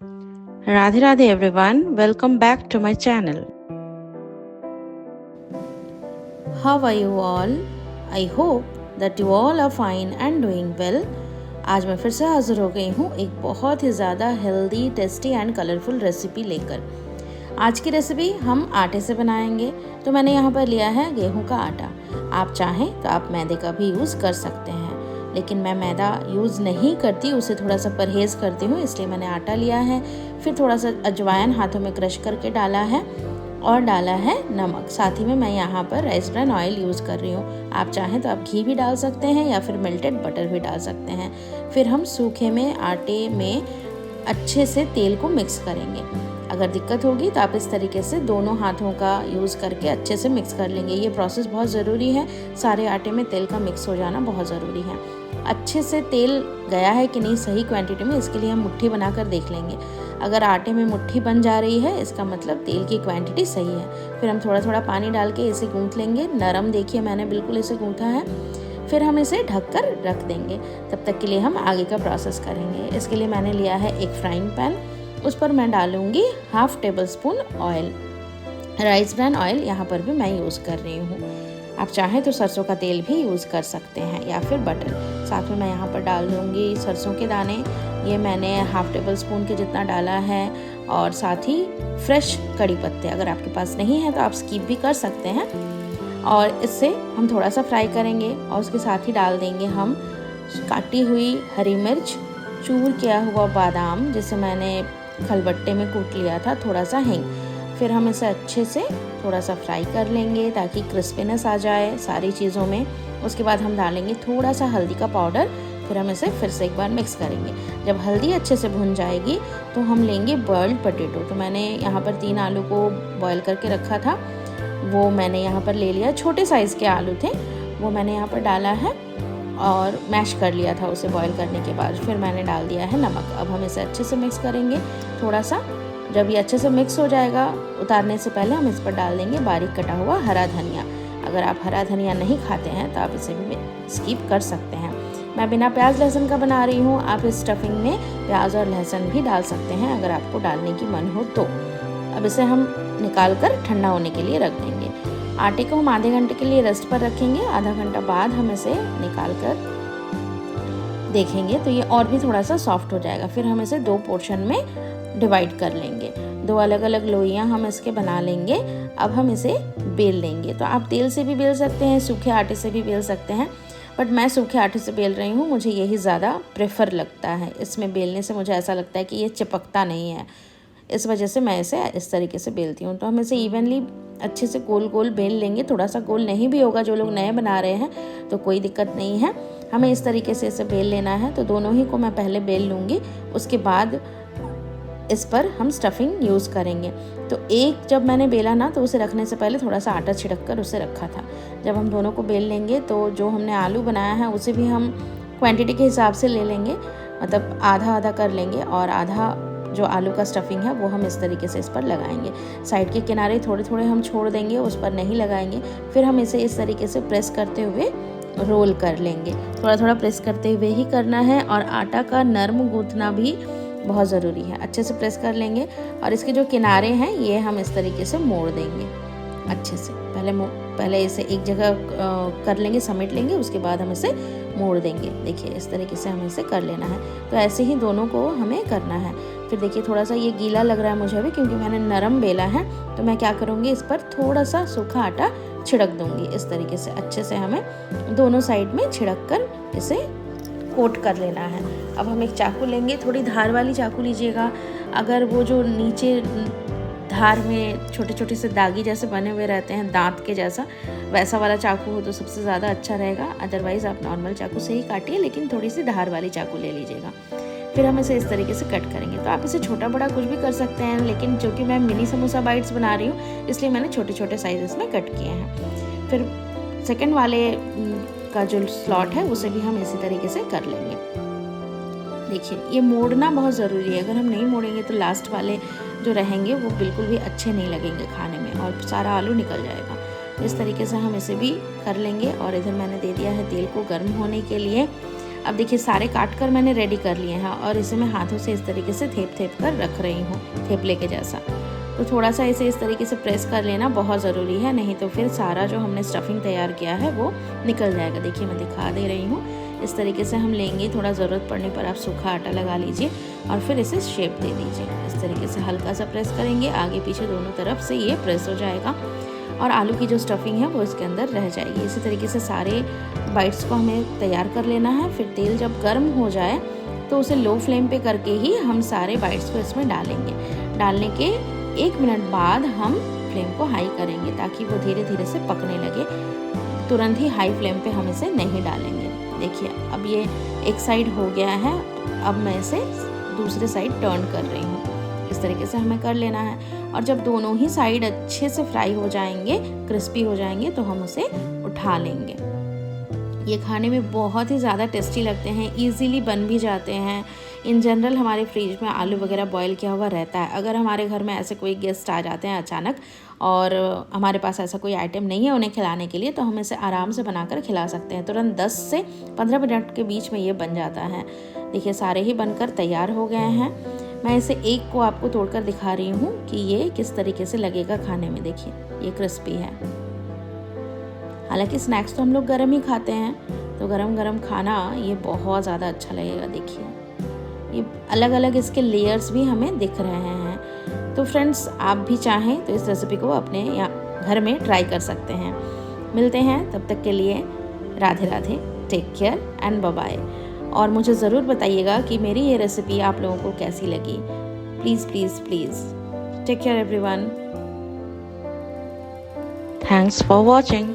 Radhe Radhe everyone, welcome back to my channel. How are you all? I hope that you all are fine and doing well. आज मैं फिर से हाजिर हो गई हूँ एक बहुत ही ज़्यादा healthy, tasty and colourful recipe लेकर। आज की रेसिपी हम आटे से बनाएंगे। तो मैंने यहाँ पर लिया है गेहूं का आटा। आप चाहें तो आप मैदे का भी यूज़ कर सकते हैं, लेकिन मैं मैदा यूज़ नहीं करती, उसे थोड़ा सा परहेज़ करती हूँ, इसलिए मैंने आटा लिया है। फिर थोड़ा सा अजवाइन हाथों में क्रश करके डाला है और डाला है नमक। साथ ही में मैं यहाँ पर राइस ब्रान ऑयल यूज़ कर रही हूँ। आप चाहें तो आप घी भी डाल सकते हैं या फिर मेल्टेड बटर भी डाल सकते हैं। फिर हम सूखे में आटे में अच्छे से तेल को मिक्स करेंगे। अगर दिक्कत होगी तो आप इस तरीके से दोनों हाथों का यूज़ करके अच्छे से मिक्स कर लेंगे। ये प्रोसेस बहुत ज़रूरी है, सारे आटे में तेल का मिक्स हो जाना बहुत ज़रूरी है। अच्छे से तेल गया है कि नहीं सही क्वांटिटी में, इसके लिए हम मुट्ठी बनाकर देख लेंगे। अगर आटे में मुट्ठी बन जा रही है, इसका मतलब तेल की क्वांटिटी सही है। फिर हम थोड़ा थोड़ा पानी डाल के इसे गूँथ लेंगे। नरम देखिए मैंने बिल्कुल इसे गूँथा है। फिर हम इसे ढककर रख देंगे। तब तक के लिए हम आगे का प्रोसेस करेंगे। इसके लिए मैंने लिया है एक फ्राइंग पैन, उस पर मैं डालूंगी 1/2 tablespoon oil. Rice bran oil यहाँ पर भी मैं यूज़ कर रही हूँ। आप चाहें तो सरसों का तेल भी यूज़ कर सकते हैं या फिर बटर। साथ में मैं यहाँ पर डाल दूँगी सरसों के दाने। ये मैंने 1/2 टेबलस्पून के जितना डाला है। और साथ ही फ्रेश कड़ी पत्ते, अगर आपके पास नहीं है तो आप स्किप भी कर सकते हैं। और इससे हम थोड़ा सा फ्राई करेंगे और उसके साथ ही डाल देंगे हम काटी हुई हरी मिर्च, चूर किया हुआ बादाम जिसे मैंने खलबट्टे में कूट लिया था, थोड़ा सा हींग। फिर हम इसे अच्छे से थोड़ा सा फ्राई कर लेंगे ताकि क्रिस्पीनेस आ जाए सारी चीज़ों में। उसके बाद हम डालेंगे थोड़ा सा हल्दी का पाउडर। फिर हम इसे फिर से एक बार मिक्स करेंगे। जब हल्दी अच्छे से भुन जाएगी तो हम लेंगे बॉइल्ड पोटैटो। तो मैंने यहाँ पर 3 आलू को बॉयल करके रखा था, वो मैंने यहाँ पर ले लिया। छोटे साइज़ के आलू थे, वो मैंने यहाँ पर डाला है और मैश कर लिया था उसे बॉईल करने के बाद। फिर मैंने डाल दिया है नमक। अब हम इसे अच्छे से मिक्स करेंगे थोड़ा सा। जब ये अच्छे से मिक्स हो जाएगा, उतारने से पहले हम इस पर डाल देंगे बारीक कटा हुआ हरा धनिया। अगर आप हरा धनिया नहीं खाते हैं तो आप इसे भी स्किप कर सकते हैं। मैं बिना प्याज लहसुन का बना रही हूँ। आप इस स्टफिंग में प्याज और लहसुन भी डाल सकते हैं अगर आपको डालने की मन हो तो। अब इसे हम निकाल कर ठंडा होने के लिए रख देंगे। आटे को हम आधे घंटे के लिए रेस्ट पर रखेंगे। आधा घंटा बाद हम इसे निकाल कर देखेंगे तो ये और भी थोड़ा सा सॉफ्ट हो जाएगा। फिर हम इसे 2 पोर्शन में डिवाइड कर लेंगे। 2 अलग अलग लोइयाँ हम इसके बना लेंगे। अब हम इसे बेल लेंगे। तो आप तेल से भी बेल सकते हैं, सूखे आटे से भी बेल सकते हैं, बट मैं सूखे आटे से बेल रही हूँ। मुझे यही ज़्यादा प्रेफर लगता है। इसमें बेलने से मुझे ऐसा लगता है कि ये चिपकता नहीं है, इस वजह से मैं इसे इस तरीके से बेलती हूँ। तो हम इसे इवनली अच्छे से गोल गोल बेल लेंगे। थोड़ा सा गोल नहीं भी होगा, जो लोग नए बना रहे हैं तो कोई दिक्कत नहीं है, हमें इस तरीके से इसे बेल लेना है। तो दोनों ही को मैं पहले बेल लूँगी, उसके बाद इस पर हम स्टफिंग यूज़ करेंगे। तो एक जब मैंने बेला ना, तो उसे रखने से पहले थोड़ा सा आटा छिड़क कर उसे रखा था। जब हम दोनों को बेल लेंगे तो जो हमने आलू बनाया है उसे भी हम क्वांटिटी के हिसाब से ले लेंगे, मतलब आधा आधा कर लेंगे और आधा जो आलू का स्टफिंग है वो हम इस तरीके से इस पर लगाएंगे। साइड के किनारे थोड़े थोड़े हम छोड़ देंगे, उस पर नहीं लगाएंगे। फिर हम इसे इस तरीके से प्रेस करते हुए रोल कर लेंगे। थोड़ा थोड़ा प्रेस करते हुए ही करना है और आटा का नरम गूंथना भी बहुत ज़रूरी है। अच्छे से प्रेस कर लेंगे और इसके जो किनारे हैं ये हम इस तरीके से मोड़ देंगे अच्छे से। पहले इसे एक जगह कर लेंगे, समेट लेंगे, उसके बाद हम इसे मोड़ देंगे। देखिए इस तरीके से हमें इसे कर लेना है। तो ऐसे ही दोनों को हमें करना है। फिर देखिए थोड़ा सा ये गीला लग रहा है मुझे अभी, क्योंकि मैंने नरम बेला है। तो मैं क्या करूँगी, इस पर थोड़ा सा सूखा आटा छिड़क दूँगी। इस तरीके से अच्छे से हमें दोनों साइड में छिड़क कर इसे कोट कर लेना है। अब हम एक चाकू लेंगे, थोड़ी धार वाली चाकू लीजिएगा। अगर वो जो नीचे धार में छोटे छोटे से दागी जैसे बने हुए रहते हैं, दांत के जैसा, वैसा वाला चाकू हो तो सबसे ज़्यादा अच्छा रहेगा। अदरवाइज़ आप नॉर्मल चाकू से ही काटिए, लेकिन थोड़ी सी धार वाली चाकू ले लीजिएगा। फिर हम इसे इस तरीके से कट करेंगे। तो आप इसे छोटा बड़ा कुछ भी कर सकते हैं, लेकिन जो कि मैं मिनी समोसा बाइट्स बना रही हूँ इसलिए मैंने छोटे छोटे साइज़ में कट किए हैं। फिर सेकेंड वाले का जो स्लॉट है उसे भी हम इसी तरीके से कर लेंगे। देखिए ये मोड़ना बहुत ज़रूरी है। अगर हम नहीं मोड़ेंगे तो लास्ट वाले जो रहेंगे वो बिल्कुल भी अच्छे नहीं लगेंगे खाने में और सारा आलू निकल जाएगा। इस तरीके से हम इसे भी कर लेंगे। और इधर मैंने दे दिया है तेल को गर्म होने के लिए। अब देखिए सारे काट कर मैंने रेडी कर लिए हैं और इसे मैं हाथों से इस तरीके से थेप थेप कर रख रही हूँ, थेपले के जैसा। तो थोड़ा सा इसे इस तरीके से प्रेस कर लेना बहुत ज़रूरी है, नहीं तो फिर सारा जो हमने स्टफिंग तैयार किया है वो निकल जाएगा। देखिए मैं दिखा दे रही हूँ, इस तरीके से हम लेंगे। थोड़ा ज़रूरत पड़ने पर आप सूखा आटा लगा लीजिए और फिर इसे शेप दे दीजिए। इस तरीके से हल्का सा प्रेस करेंगे, आगे पीछे दोनों तरफ से ये प्रेस हो जाएगा और आलू की जो स्टफिंग है वो इसके अंदर रह जाएगी। इसी तरीके से सारे बाइट्स को हमें तैयार कर लेना है। फिर तेल जब गर्म हो जाए तो उसे लो फ्लेम पे करके ही हम सारे बाइट्स को इसमें डालेंगे। डालने के 1 मिनट बाद हम फ्लेम को हाई करेंगे ताकि वो धीरे धीरे से पकने लगे। तुरंत ही हाई फ्लेम पे हम इसे नहीं डालेंगे। देखिए अब ये एक साइड हो गया है, अब मैं इसे दूसरे साइड टर्न कर रही हूँ। इस तरीके से हमें कर लेना है और जब दोनों ही साइड अच्छे से फ्राई हो जाएंगे, क्रिस्पी हो जाएंगे, तो हम उसे उठा लेंगे। ये खाने में बहुत ही ज़्यादा टेस्टी लगते हैं, इजीली बन भी जाते हैं। इन जनरल हमारे फ्रिज में आलू वगैरह बॉईल किया हुआ रहता है। अगर हमारे घर में ऐसे कोई गेस्ट आ जाते हैं अचानक और हमारे पास ऐसा कोई आइटम नहीं है उन्हें खिलाने के लिए, तो हम इसे आराम से बनाकर खिला सकते हैं। तुरंत 10 से 15 मिनट के बीच में ये बन जाता है। देखिए सारे ही बनकर तैयार हो गए हैं। मैं इसे एक को आपको तोड़कर दिखा रही हूँ कि ये किस तरीके से लगेगा खाने में। देखिए ये क्रिस्पी है। हालांकि स्नैक्स तो हम लोग गरम ही खाते हैं, तो गरम गरम खाना ये बहुत ज़्यादा अच्छा लगेगा। देखिए ये अलग अलग इसके लेयर्स भी हमें दिख रहे हैं। तो फ्रेंड्स आप भी चाहें तो इस रेसिपी को अपने घर में ट्राई कर सकते हैं। मिलते हैं तब तक के लिए, Radhe Radhe, take care and bye bye. और मुझे ज़रूर बताइएगा कि मेरी ये रेसिपी आप लोगों को कैसी लगी। Please please please take care everyone. Thanks for watching.